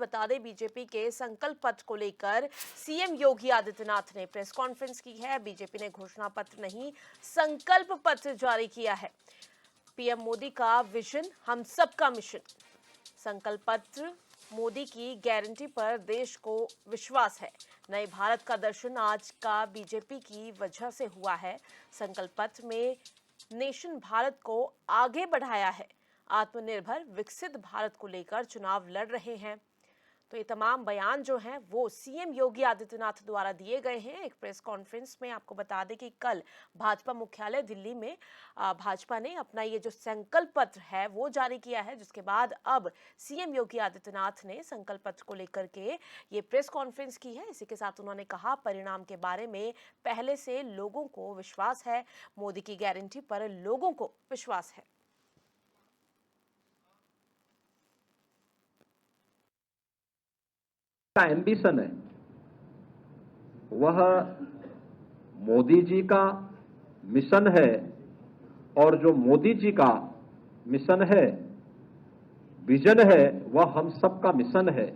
बता दें बीजेपी के संकल्प पत्र को लेकर सीएम योगी आदित्यनाथ ने प्रेस कॉन्फ्रेंस की है। बीजेपी ने घोषणा पत्र नहीं, संकल्प पत्र जारी किया है। पीएम मोदी का विजन, हम सबका मिशन। संकल्प पत्र, मोदी की गारंटी पर देश को विश्वास है। नए भारत का दर्शन आज का बीजेपी की वजह से हुआ है। संकल्प पत्र में नेशन भारत को आगे बढ़ाया है। आत्मनिर्भर विकसित भारत को लेकर चुनाव लड़ रहे हैं। तो ये तमाम बयान जो हैं वो सीएम योगी आदित्यनाथ द्वारा दिए गए हैं एक प्रेस कॉन्फ्रेंस में। आपको बता दें कि कल भाजपा मुख्यालय दिल्ली में भाजपा ने अपना ये जो संकल्प पत्र है वो जारी किया है, जिसके बाद अब सीएम योगी आदित्यनाथ ने संकल्प पत्र को लेकर के ये प्रेस कॉन्फ्रेंस की है। इसी के साथ उन्होंने कहा, परिणाम के बारे में पहले से लोगों को विश्वास है। मोदी की गारंटी पर लोगों को विश्वास है। का एम्बिशन है वह मोदी जी का मिशन है, और जो मोदी जी का मिशन है, विजन है, वह हम सबका मिशन है।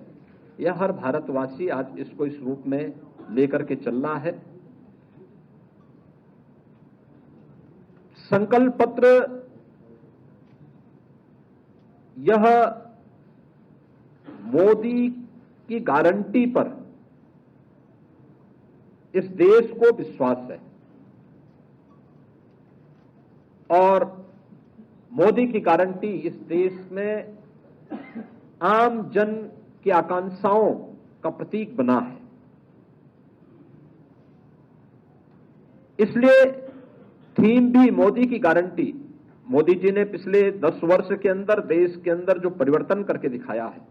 यह हर भारतवासी आज इसको इस रूप में लेकर के चलना है। संकल्प पत्र यह मोदी की गारंटी पर इस देश को विश्वास है, और मोदी की गारंटी इस देश में आम जन की आकांक्षाओं का प्रतीक बना है। इसलिए थीम भी मोदी की गारंटी। मोदी जी ने पिछले 10 वर्ष के अंदर देश के अंदर जो परिवर्तन करके दिखाया है,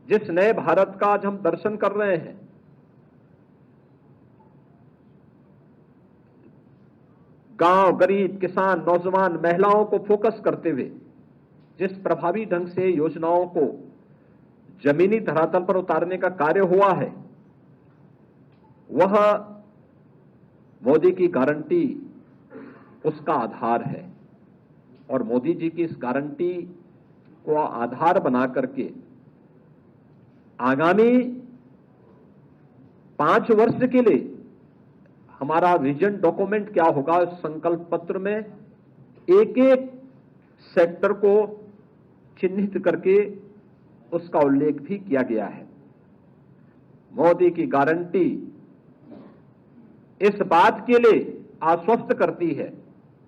जिस नए भारत का आज हम दर्शन कर रहे हैं, गांव, गरीब, किसान, नौजवान, महिलाओं को फोकस करते हुए जिस प्रभावी ढंग से योजनाओं को जमीनी धरातल पर उतारने का कार्य हुआ है, वह मोदी की गारंटी उसका आधार है। और मोदी जी की इस गारंटी को आधार बना करके आगामी 5 वर्ष के लिए हमारा विजन डॉक्यूमेंट क्या होगा, संकल्प पत्र में एक एक सेक्टर को चिन्हित करके उसका उल्लेख भी किया गया है। मोदी की गारंटी इस बात के लिए आश्वस्त करती है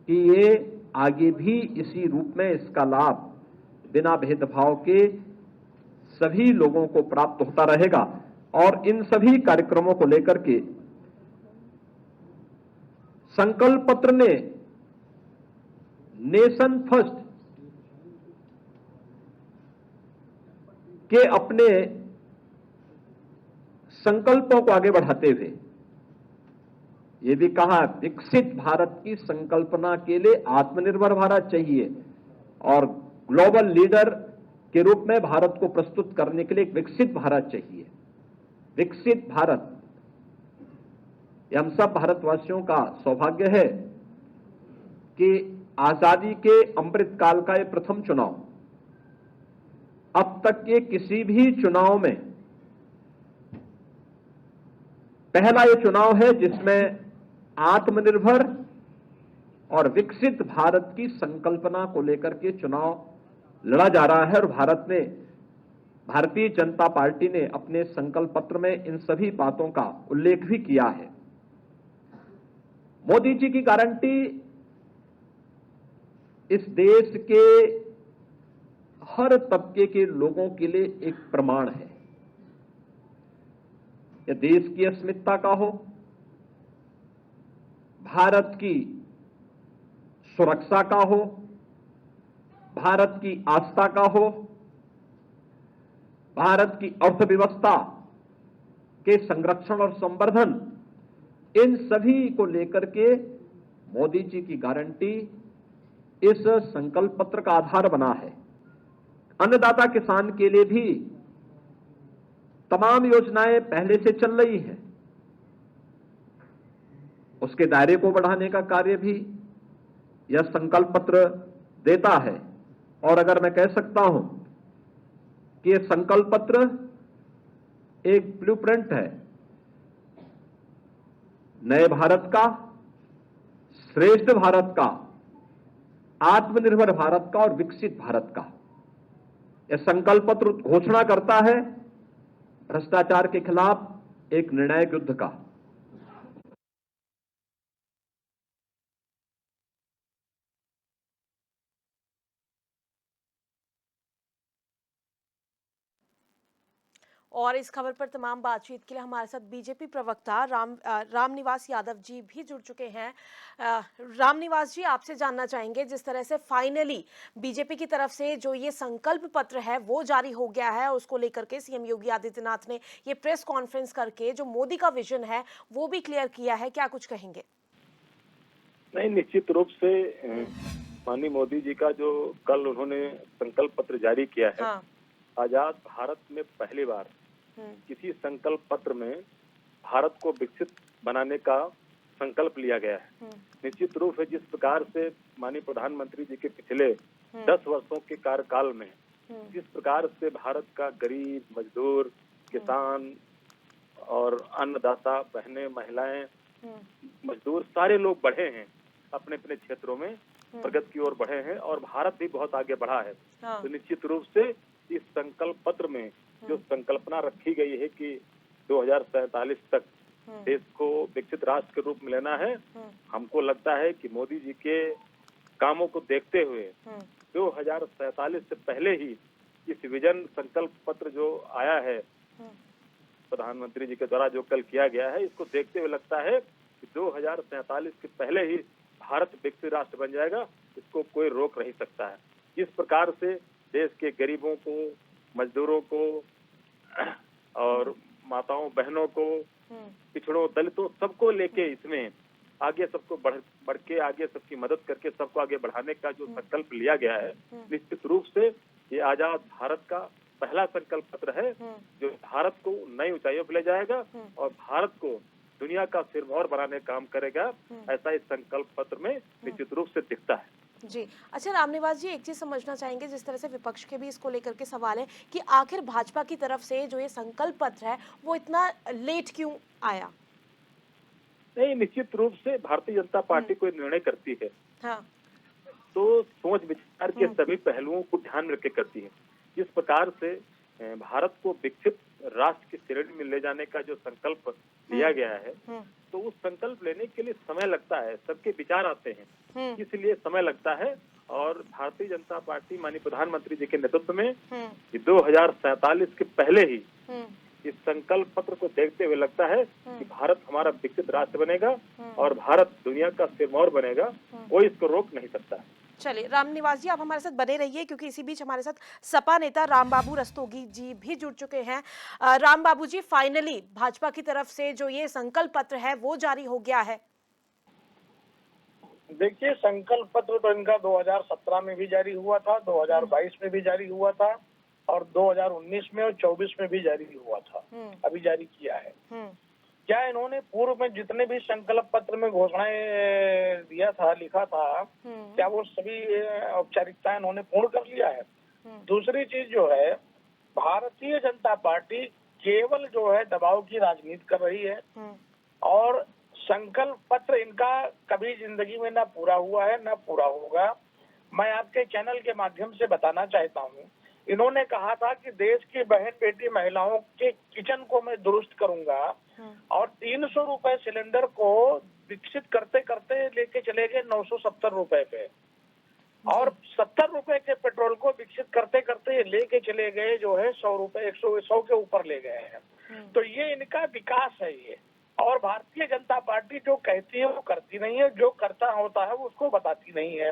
कि ये आगे भी इसी रूप में इसका लाभ बिना भेदभाव के सभी लोगों को प्राप्त होता रहेगा। और इन सभी कार्यक्रमों को लेकर के संकल्प पत्र ने नेशन फर्स्ट के अपने संकल्पों को आगे बढ़ाते हुए ये भी कहा, विकसित भारत की संकल्पना के लिए आत्मनिर्भर भारत चाहिए, और ग्लोबल लीडर के रूप में भारत को प्रस्तुत करने के लिए एक विकसित भारत चाहिए। विकसित भारत, यह हम सब भारतवासियों का सौभाग्य है कि आजादी के अमृत काल का यह प्रथम चुनाव, अब तक के किसी भी चुनाव में पहला यह चुनाव है जिसमें आत्मनिर्भर और विकसित भारत की संकल्पना को लेकर के चुनाव लड़ा जा रहा है। और भारतीय जनता पार्टी ने अपने संकल्प पत्र में इन सभी बातों का उल्लेख भी किया है। मोदी जी की गारंटी इस देश के हर तबके के लोगों के लिए एक प्रमाण है। यह देश की अस्मिता का हो, भारत की सुरक्षा का हो, भारत की आस्था का हो, भारत की अर्थव्यवस्था के संरक्षण और संवर्धन, इन सभी को लेकर के मोदी जी की गारंटी इस संकल्प पत्र का आधार बना है। अन्नदाता किसान के लिए भी तमाम योजनाएं पहले से चल रही हैं, उसके दायरे को बढ़ाने का कार्य भी यह संकल्प पत्र देता है। और अगर मैं कह सकता हूं कि ये संकल्प पत्र एक ब्लूप्रिंट है नए भारत का, श्रेष्ठ भारत का, आत्मनिर्भर भारत का और विकसित भारत का। यह संकल्प पत्र घोषणा करता है भ्रष्टाचार के खिलाफ एक निर्णायक युद्ध का। और इस खबर पर तमाम बातचीत के लिए हमारे साथ बीजेपी प्रवक्ता रामनिवास यादव जी भी जुड़ चुके हैं। रामनिवास जी, आपसे जानना चाहेंगे, जिस तरह से फाइनली बीजेपी की तरफ से जो ये संकल्प पत्र है वो जारी हो गया है, उसको लेकर के सीएम योगी आदित्यनाथ ने ये प्रेस कॉन्फ्रेंस करके जो मोदी का विजन है वो भी क्लियर किया है, क्या कुछ कहेंगे? नहीं, निश्चित रूप से माननीय मोदी जी का जो कल उन्होंने संकल्प पत्र जारी किया है, हाँ। आजाद भारत में पहली बार किसी संकल्प पत्र में भारत को विकसित बनाने का संकल्प लिया गया है। निश्चित रूप से जिस प्रकार से माननीय प्रधानमंत्री जी के पिछले 10 वर्षों के कार्यकाल में जिस प्रकार से भारत का गरीब, मजदूर, किसान और अन्नदाता, बहनें, महिलाएं, मजदूर सारे लोग बढ़े हैं, अपने अपने क्षेत्रों में प्रगति की ओर बढ़े हैं और भारत भी बहुत आगे बढ़ा है। तो निश्चित रूप से इस संकल्प पत्र में जो संकल्पना रखी गई है कि 2047 तक देश को विकसित राष्ट्र के रूप में लेना है, हमको लगता है कि मोदी जी के कामों को देखते हुए 2047 से पहले ही इस विजन संकल्प पत्र जो आया है प्रधानमंत्री जी के द्वारा जो कल किया गया है, इसको देखते हुए लगता है कि 2047 के पहले ही भारत विकसित राष्ट्र बन जाएगा, इसको कोई रोक नहीं सकता है। इस प्रकार से देश के गरीबों को, मजदूरों को और माताओं, बहनों को, पिछड़ों, दलितों, सबको लेके इसमें आगे सबको बढ़ के आगे सबकी मदद करके सबको आगे बढ़ाने का जो संकल्प लिया गया है, निश्चित रूप से ये आजाद भारत का पहला संकल्प पत्र है जो भारत को नई ऊंचाइयों पर ले जाएगा और भारत को दुनिया का सिरमौर बनाने का काम करेगा, ऐसा इस संकल्प पत्र में निश्चित रूप से दिखता है। जी, अच्छा रामनिवास जी, एक चीज समझना चाहेंगे, जिस तरह से विपक्ष के भी इसको लेकर के सवाल है कि आखिर भाजपा की तरफ से जो ये संकल्प पत्र है वो इतना लेट क्यों आया? नहीं, निश्चित रूप से भारतीय जनता पार्टी कोई निर्णय करती है हाँ। तो सोच विचार के सभी पहलुओं को ध्यान में रख के करती है। जिस प्रकार से भारत को विकसित राष्ट्र की श्रेणी में ले जाने का जो संकल्प लिया गया है, तो उस संकल्प लेने के लिए समय लगता है, सबके विचार आते हैं, इसलिए समय लगता है। और भारतीय जनता पार्टी माननीय प्रधानमंत्री जी के नेतृत्व में 2047 के पहले ही इस संकल्प पत्र को देखते हुए लगता है कि भारत हमारा विकसित राष्ट्र बनेगा और भारत दुनिया का सिरमौर बनेगा, कोई इसको रोक नहीं सकता। चलिए रामनिवास जी, आप हमारे साथ बने रहिए, क्योंकि इसी बीच हमारे साथ सपा नेता रामबाबू रस्तोगी जी भी जुड़ चुके हैं। रामबाबू जी, फाइनली भाजपा की तरफ से जो ये संकल्प पत्र है वो जारी हो गया है। देखिए, संकल्प पत्र तो इनका 2017 में भी जारी हुआ था, 2022 में भी जारी हुआ था और 2019 में और 24 में भी जारी हुआ था, अभी जारी किया है। क्या इन्होंने पूर्व में जितने भी संकल्प पत्र में घोषणाएं दिया था, लिखा था, क्या वो सभी औपचारिकताएं इन्होंने पूर्ण कर लिया है? दूसरी चीज जो है, भारतीय जनता पार्टी केवल जो है दबाव की राजनीति कर रही है और संकल्प पत्र इनका कभी जिंदगी में ना पूरा हुआ है ना पूरा होगा। मैं आपके चैनल के माध्यम से बताना चाहता हूँ, इन्होंने कहा था कि देश की बहन बेटी महिलाओं के किचन को मैं दुरुस्त करूंगा और 300 रुपए सिलेंडर को विकसित करते करते लेके चले गए 970 रुपए पे और 70 रुपए के पेट्रोल को विकसित करते करते लेके चले गए जो है 100 रुपए 100 के ऊपर ले गए हैं। तो ये इनका विकास है ये। और भारतीय जनता पार्टी जो कहती है वो करती नहीं है, जो करता होता है वो उसको बताती नहीं है।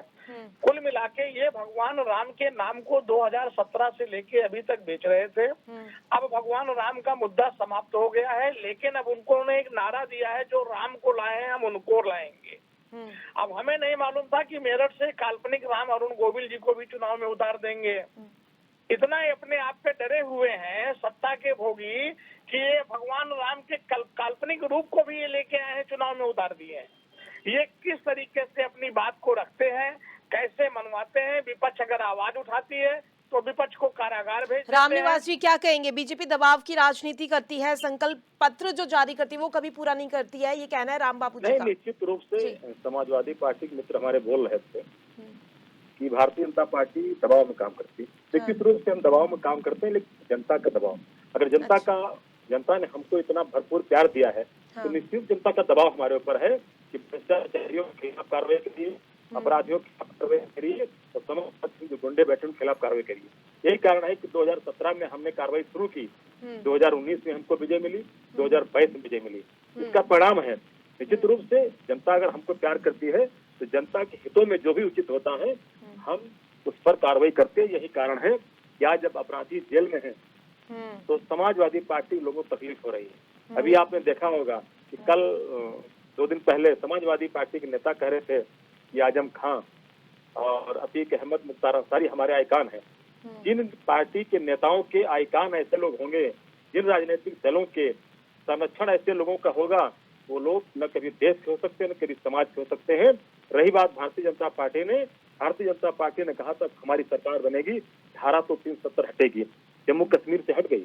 कुल मिला के ये भगवान राम के नाम को 2017 से लेके अभी तक बेच रहे थे। अब भगवान राम का मुद्दा समाप्त हो गया है, लेकिन अब उन्होंने एक नारा दिया है, जो राम को लाए हैं हम उनको लाएंगे। अब हमें नहीं मालूम था कि मेरठ से काल्पनिक राम अरुण गोविल जी को भी चुनाव में उतार देंगे। इतना ही अपने आप पे डरे हुए हैं सत्ता के भोगी कि ये भगवान राम के काल्पनिक रूप को भी ये लेके आए हैं, चुनाव में उतार दिए हैं। ये किस तरीके से अपनी बात को रखते हैं, कैसे मनवाते हैं। विपक्ष अगर आवाज उठाती है तो विपक्ष को कारागार भेज देते हैं। रामनिवास जी क्या कहेंगे? बीजेपी दबाव की राजनीति करती है, संकल्प पत्र जो जारी करती है वो कभी पूरा नहीं करती है, ये कहना है राम बापू जी नहीं, का। निश्चित रूप से जी। समाजवादी पार्टी के मित्र हमारे बोल रहे थे कि भारतीय जनता पार्टी दबाव में काम करती है। निश्चित रूप से हम दबाव में काम करते हैं, लेकिन जनता का दबाव, अगर जनता ने हमको इतना भरपूर प्यार दिया है तो निश्चित जनता का दबाव हमारे ऊपर है कि भ्रष्टाचारियों के खिलाफ कार्रवाई करिए, अपराधियों के खिलाफ कार्रवाई करिए और समाज जो गुंडे बैठे उनके खिलाफ कार्रवाई करिए। यही कारण है कि 2017 में हमने कार्रवाई शुरू की, 2019 में हमको विजय मिली, 2022 में विजय मिली। इसका परिणाम है निश्चित रूप से जनता अगर हमको प्यार करती है तो जनता के हितों में जो भी उचित होता है हम उस पर कार्रवाई करते हैं। यही कारण है कि आज जब अपराधी जेल में है तो समाजवादी पार्टी लोगों को तकलीफ हो रही है। अभी आपने देखा होगा कि कल 2 दिन पहले समाजवादी पार्टी के नेता कह रहे थे कि आजम खां और अतीक अहमद, मुख्तार अंसारी हमारे आइकान हैं। जिन पार्टी के नेताओं के आइकान ऐसे लोग होंगे, जिन राजनीतिक दलों के संरक्षण ऐसे लोगों का होगा, वो लोग न कभी देश के हो सकते हैं न कभी समाज के हो सकते हैं। रही बात भारतीय जनता पार्टी ने कहा था हमारी सरकार बनेगी, धारा तो 370 हटेगी, जम्मू कश्मीर से हट गई।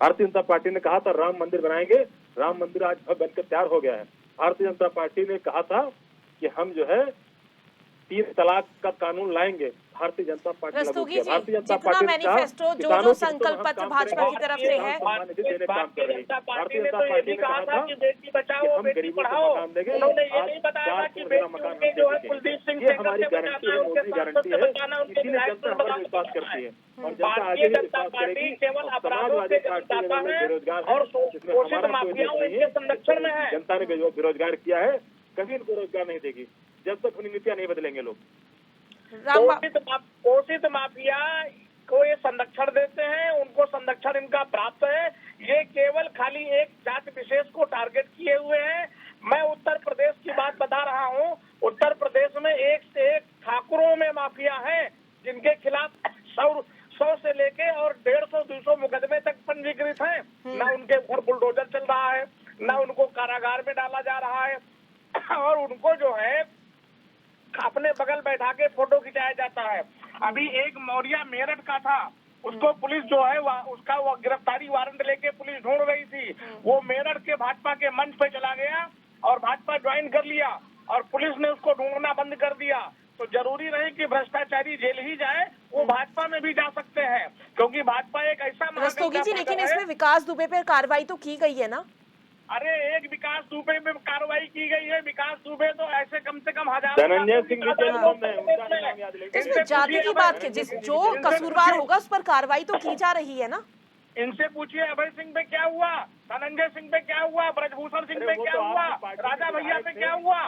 भारतीय जनता पार्टी ने कहा था राम मंदिर बनाएंगे, राम मंदिर आज बनकर तैयार हो गया है। भारतीय जनता पार्टी ने कहा था कि हम जो है 3 तलाक का कानून लाएंगे, भारतीय जनता पार्टी लागू किया। भारतीय जनता पार्टी ने कहा मैनिफेस्टो जो संकल्प पत्र भाजपा की तरफ से है, भारतीय जनता पार्टी ने तो ये भी कहा था कि बेटी बचाओ बेटी पढ़ाओ। उन्होंने ये नहीं बताया कि बेटियों के जो है कुलदीप सिंह सेंगर से बचाना है, उनके सांसद से बचाना, उनके विधायक से बचाना है। भारतीय जनता पार्टी केवल अपराधों से बचाता है और शोषित माफियाओं इनके संरक्षण में है। जनता ने बेरोजगार किया है, कभी इनको रोजगार नहीं देगी जब तक उन्हें नीतियां नहीं बदलेंगे लोग। पोषित माफिया को ये संरक्षण देते हैं, उनको संरक्षण इनका प्राप्त है। ये केवल खाली एक जात विशेष को टारगेट किए हुए हैं। मैं उत्तर प्रदेश की बात बता रहा हूँ। उत्तर प्रदेश में 1 से 1 ठाकुरों में माफिया है, जिनके खिलाफ 100 से लेके और 150-200 मुकदमे तक पंजीकृत हैं। न उनके ऊपर बुलडोजर चल रहा है, न उनको कारागार में डाला जा रहा है, और उनको जो है अपने बगल बैठा के फोटो खिंचाया जाता है। अभी एक मौर्या मेरठ का था, उसको पुलिस जो है उसका वो गिरफ्तारी वारंट लेके पुलिस ढूंढ रही थी। वो मेरठ के भाजपा के मंच पे चला गया और भाजपा ज्वाइन कर लिया और पुलिस ने उसको ढूंढना बंद कर दिया। तो जरूरी नहीं कि भ्रष्टाचारी जेल ही जाए, वो भाजपा में भी जा सकते हैं, क्योंकि भाजपा एक ऐसा रस्तोगी जी, लेकिन इसमें विकास दुबे पर कार्रवाई तो की गई है ना? अरे एक विकास दुबे पे कार्रवाई की गई है। विकास दुबे तो ऐसे कम से कम हजारों धनंजय सिंह भी जेल बंद है, उनका नाम याद लेंगे। इसमें जाति की बात की, जो कसूरवार होगा उस पर कार्रवाई तो की जा रही है ना? इनसे पूछिए अभय सिंह पे क्या हुआ, धनंजय सिंह पे क्या हुआ, ब्रजभूषण सिंह पे क्या हुआ, राजा भैया पे क्या हुआ,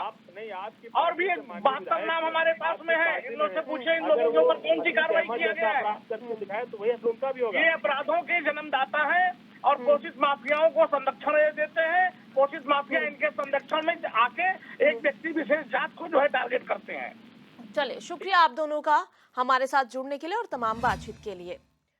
और भी 72 नाम हमारे पास में है। इन लोगों से पूछिए इन लोगों के ऊपर कौन सी कार्रवाई किया गया है। ये अपराधों के जन्मदाता है और कोशिश माफियाओं को संरक्षण देते हैं। कोशिश माफिया इनके संरक्षण में आके एक व्यक्ति विशेष जात को जो है टारगेट करते हैं। चलिए, शुक्रिया आप दोनों का हमारे साथ जुड़ने के लिए और तमाम बातचीत के लिए।